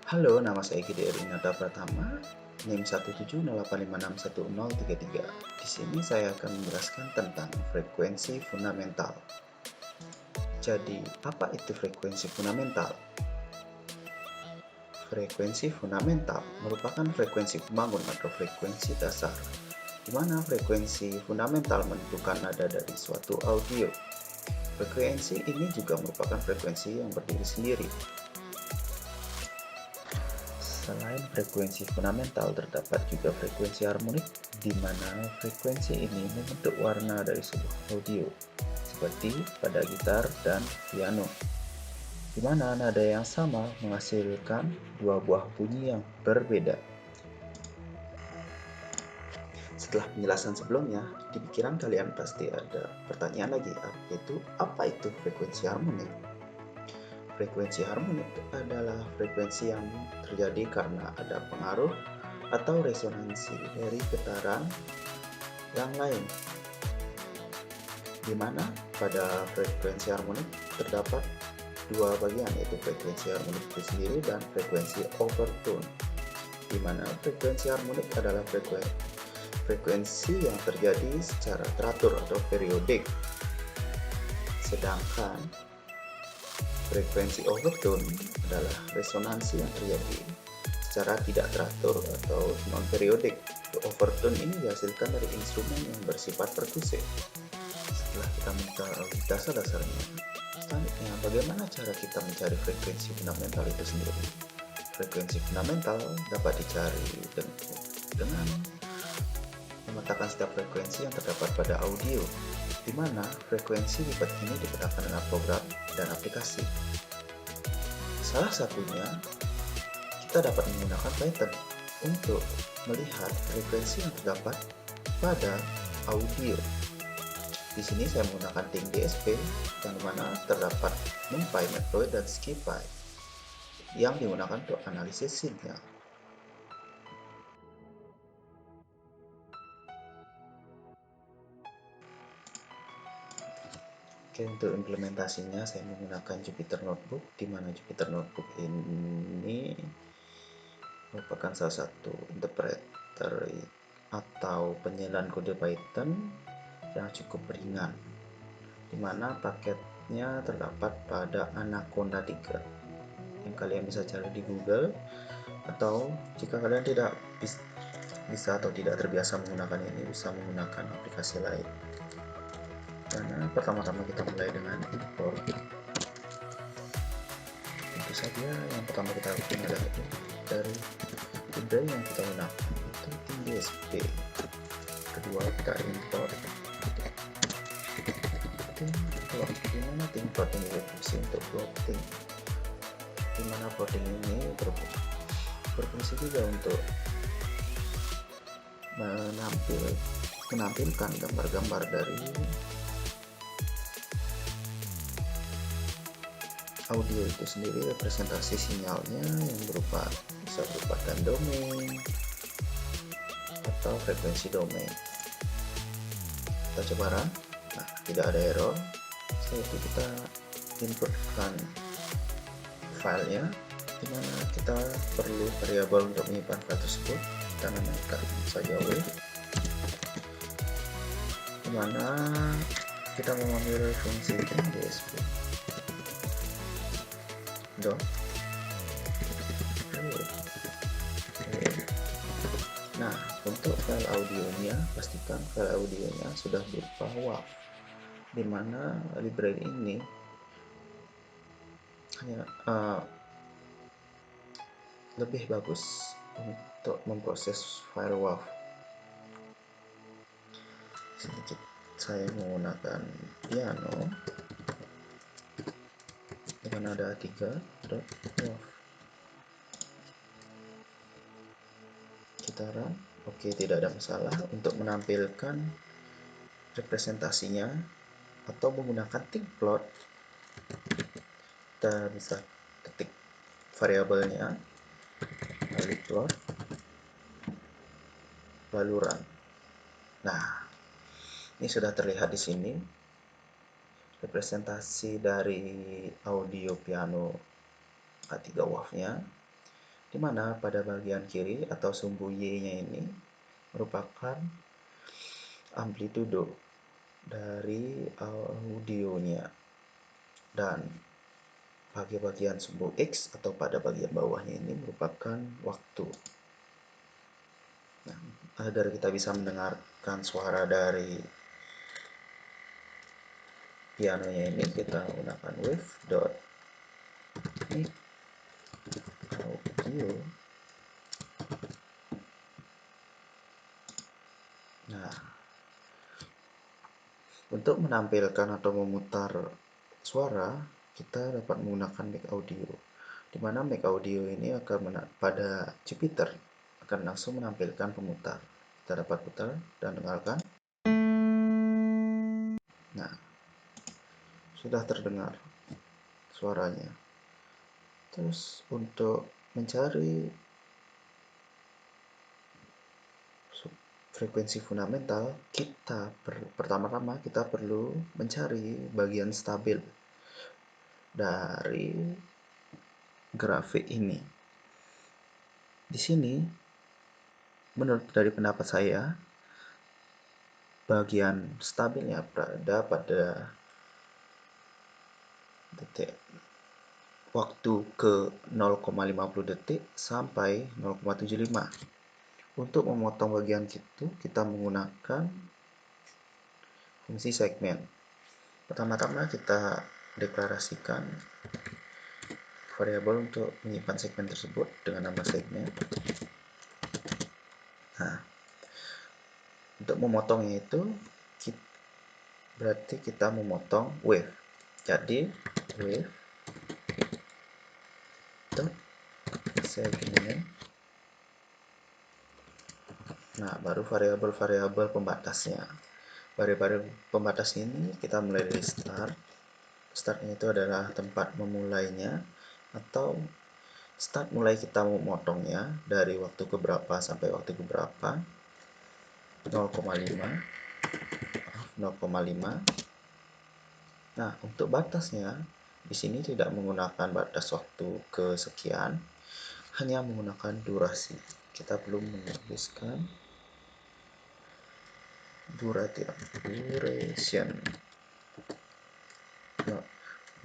Halo, nama saya Gede Erinata Pratama, NIM 17085611033. Di sini saya akan menjelaskan tentang frekuensi fundamental. Jadi, apa itu frekuensi fundamental? Frekuensi fundamental merupakan frekuensi pembangun atau frekuensi dasar, di mana frekuensi fundamental menentukan nada dari suatu audio. Frekuensi ini juga merupakan frekuensi yang berdiri sendiri. Selain frekuensi fundamental, terdapat juga frekuensi harmonik, di mana frekuensi ini membentuk warna dari sebuah audio, seperti pada gitar dan piano, di mana nada yang sama menghasilkan dua buah bunyi yang berbeda. Setelah penjelasan sebelumnya, di pikiran kalian pasti ada pertanyaan lagi, yaitu apa itu frekuensi harmonik? Frekuensi harmonik adalah frekuensi yang terjadi karena ada pengaruh atau resonansi dari getaran yang lain, di mana pada frekuensi harmonik terdapat dua bagian, yaitu frekuensi harmonik itu sendiri dan frekuensi overtone, di mana frekuensi harmonik adalah frekuensi yang terjadi secara teratur atau periodik, sedangkan frekuensi overtone adalah resonansi yang terjadi secara tidak teratur atau non-periodik. Overtone ini dihasilkan dari instrumen yang bersifat perkusif. Setelah kita mengetahui dasar-dasarnya, selanjutnya bagaimana cara kita mencari frekuensi fundamental itu sendiri? Frekuensi fundamental dapat dicari dengan memetakan setiap frekuensi yang terdapat pada audio, di mana frekuensi dibuat ini dipetakan dengan program dan aplikasi. Salah satunya, kita dapat menggunakan Python untuk melihat frekuensi yang terdapat pada audio. Di sini saya menggunakan TING-DSP, yang dimana terdapat NumPy, Matplotlib, dan SciPy yang digunakan untuk analisis sinyal. Oke, untuk implementasinya saya menggunakan Jupyter Notebook, di mana Jupyter Notebook ini merupakan salah satu interpreter atau penyelan kode Python yang cukup ringan, di mana paketnya terdapat pada Anaconda 3 yang kalian bisa cari di Google, atau jika kalian tidak bisa atau tidak terbiasa menggunakan ini, bisa menggunakan aplikasi lain. Karena pertama-tama kita mulai dengan import. Tentu saja yang pertama kita lakukan adalah dari library yang kita gunakan, itu TING-DSP. Kedua kita import plot, dimana tim plot ini berfungsi untuk plotting, dimana plotting ini berfungsi juga untuk menampilkan gambar-gambar dari audio itu sendiri, representasi sinyalnya yang bisa berupa time domain atau frekuensi domain. Kita coba run. Nah, tidak ada error. Setelah itu kita inputkan filenya, dimana kita perlu variabel untuk menyimpan file tersebut. Kita namakan saja w, dimana kita mengambil fungsi TING-DSP dot. Nah, untuk file audionya, pastikan file audionya sudah berupa WAV, di mana library ini hanya lebih bagus untuk memproses file WAV. Sedikit saya menggunakan piano dengan nada 3.WAV. Kita run. Oke, tidak ada masalah. Untuk menampilkan representasinya atau menggunakan TING-plot, kita bisa ketik variabelnya lalu plot lalu run. Nah, ini sudah terlihat di sini representasi dari audio piano A3 WAV-nya, di mana pada bagian kiri atau sumbu Y-nya ini merupakan amplitudo dari audionya, dan bagian sumbu X atau pada bagian bawahnya ini merupakan waktu. Nah, agar kita bisa mendengarkan suara dari pianonya ini, kita menggunakan wave.mic audio. Nah, untuk menampilkan atau memutar suara, kita dapat menggunakan mic audio, di mana mic audio ini akan pada Jupiter akan langsung menampilkan pemutar. Kita dapat putar dan dengarkan. Nah, sudah terdengar suaranya. Terus untuk mencari frekuensi fundamental, kita pertama-tama kita perlu mencari bagian stabil dari grafik ini. Di sini, menurut dari pendapat saya, bagian stabilnya berada pada detik waktu ke 0,50 detik sampai 0,75. Untuk memotong bagian itu, kita menggunakan fungsi segmen. Pertama-tama kita deklarasikan variabel untuk menyimpan segmen tersebut dengan nama segmen. Nah, untuk memotongnya itu berarti kita memotong wave. Jadi wave dot segmen. Nah, baru variabel pembatasnya. Variabel pembatas ini kita mulai dari start. Startnya itu adalah tempat memulainya, atau start mulai kita memotongnya dari waktu ke berapa sampai waktu ke berapa. 0,5. Nah, untuk batasnya di sini tidak menggunakan batas waktu kesekian, hanya menggunakan durasi. Kita belum menuliskan duration. Nah,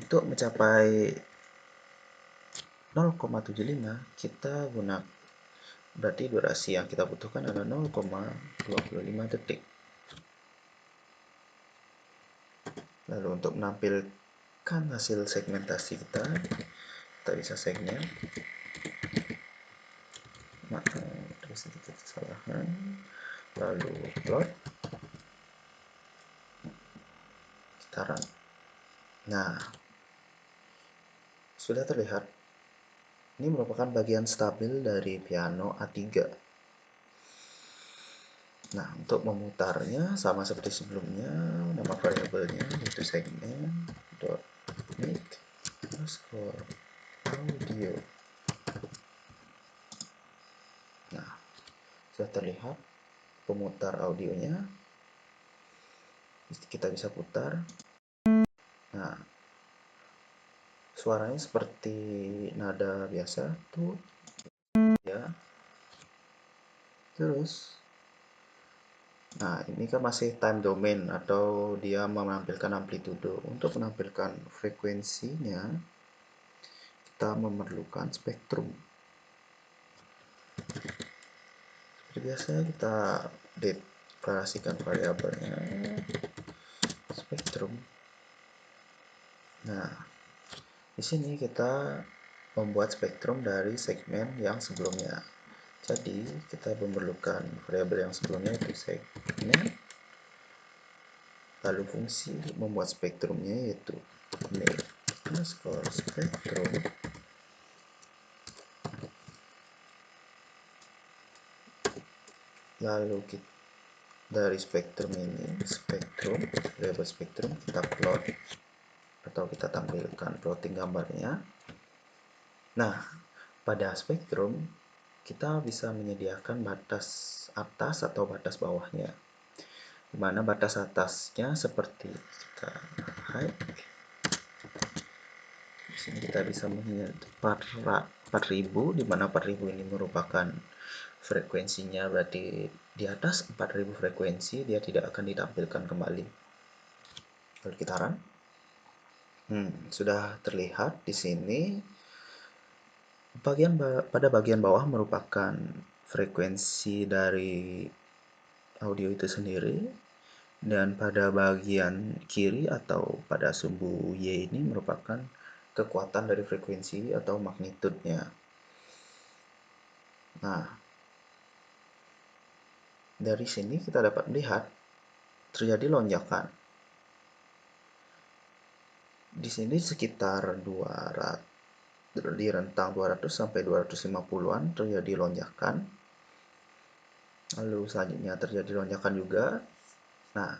untuk mencapai 0,75 kita gunakan, berarti durasi yang kita butuhkan adalah 0,25 detik. Lalu untuk menampilkan hasil segmentasi kita bisa segmen. Terus sedikit kesalahan. Lalu plot. Kita run. Nah, sudah terlihat. Ini merupakan bagian stabil dari piano A3. Nah, untuk memutarnya sama seperti sebelumnya, nama variabelnya yaitu segmen dot mic underscore audio. Nah, sudah terlihat pemutar audionya. Kita bisa putar. Nah, suaranya seperti nada biasa tuh, ya. Terus, nah ini kan masih time domain atau dia menampilkan amplitudo. Untuk menampilkan frekuensinya, kita memerlukan spektrum. Seperti biasa kita deklarasikan variabelnya spektrum. Nah, di sini kita membuat spektrum dari segmen yang sebelumnya. Jadi kita memerlukan variabel yang sebelumnya itu segmen, lalu fungsi membuat spektrumnya yaitu make underscore spektrum, lalu kita dari spektrum ini, variabel spektrum kita plot atau kita tampilkan plotting gambarnya. Nah, pada spektrum kita bisa menyediakan batas atas atau batas bawahnya, di mana batas atasnya seperti kita high, Sini kita bisa melihat 4000, di mana 4000 ini merupakan frekuensinya, berarti di atas 4000 frekuensi dia tidak akan ditampilkan kembali. Lalu kita run. Sudah terlihat di sini pada bagian bawah merupakan frekuensi dari audio itu sendiri, dan pada bagian kiri atau pada sumbu Y ini merupakan kekuatan dari frekuensi atau magnitudenya. Nah, dari sini kita dapat melihat terjadi lonjakan. Di sini sekitar 200, di rentang 200 sampai 250-an terjadi lonjakan. Lalu selanjutnya terjadi lonjakan juga. Nah,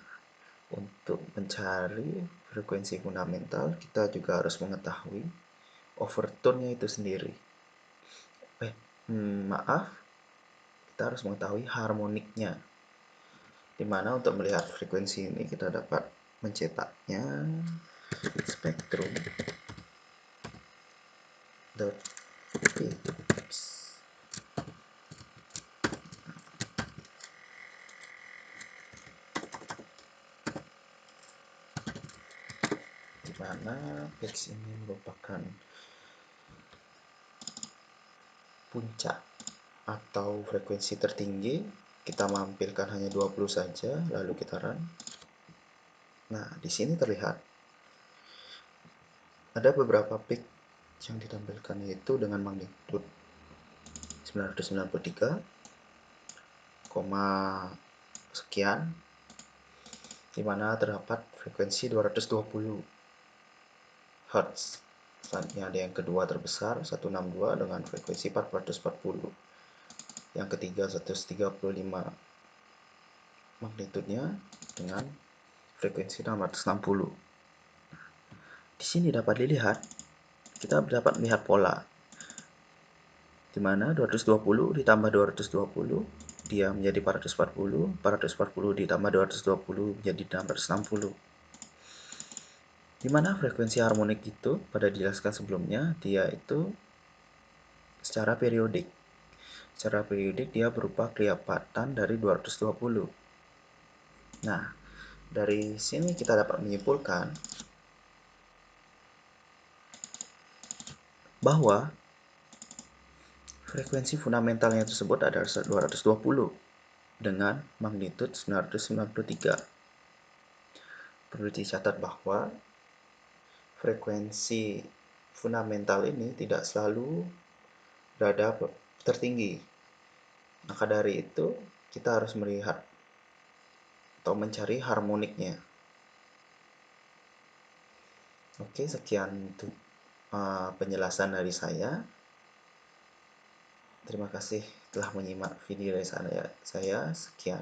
untuk mencari frekuensi fundamental, kita juga harus mengetahui overtone-nya itu sendiri. Maaf, kita harus mengetahui harmoniknya. Dimana untuk melihat frekuensi ini kita dapat mencetaknya spektrum .px. Dimana px ini merupakan puncak atau frekuensi tertinggi. Kita mampilkan hanya 20 saja, lalu kita run. Nah, di sini terlihat ada beberapa peak yang ditampilkan, yaitu dengan magnitud 993, sekian, di mana terdapat frekuensi 220 Hz. Selanjutnya ada yang kedua terbesar 162 dengan frekuensi 440. Yang ketiga 135 magnitudenya dengan frekuensi 660. Di sini dapat dilihat, kita dapat melihat pola, di mana 220 ditambah 220 dia menjadi 440, 440 ditambah 220 menjadi 660. Di mana frekuensi harmonik itu pada dijelaskan sebelumnya, dia itu secara periodik. Secara periodik dia berupa kelipatan dari 220. Nah, dari sini kita dapat menyimpulkan bahwa frekuensi fundamentalnya tersebut adalah 220 dengan magnitud 993. Perlu dicatat bahwa frekuensi fundamental ini tidak selalu berada tertinggi. Maka dari itu, kita harus melihat atau mencari harmoniknya. Oke, sekian penjelasan dari saya. Terima kasih telah menyimak video dari saya. Sekian.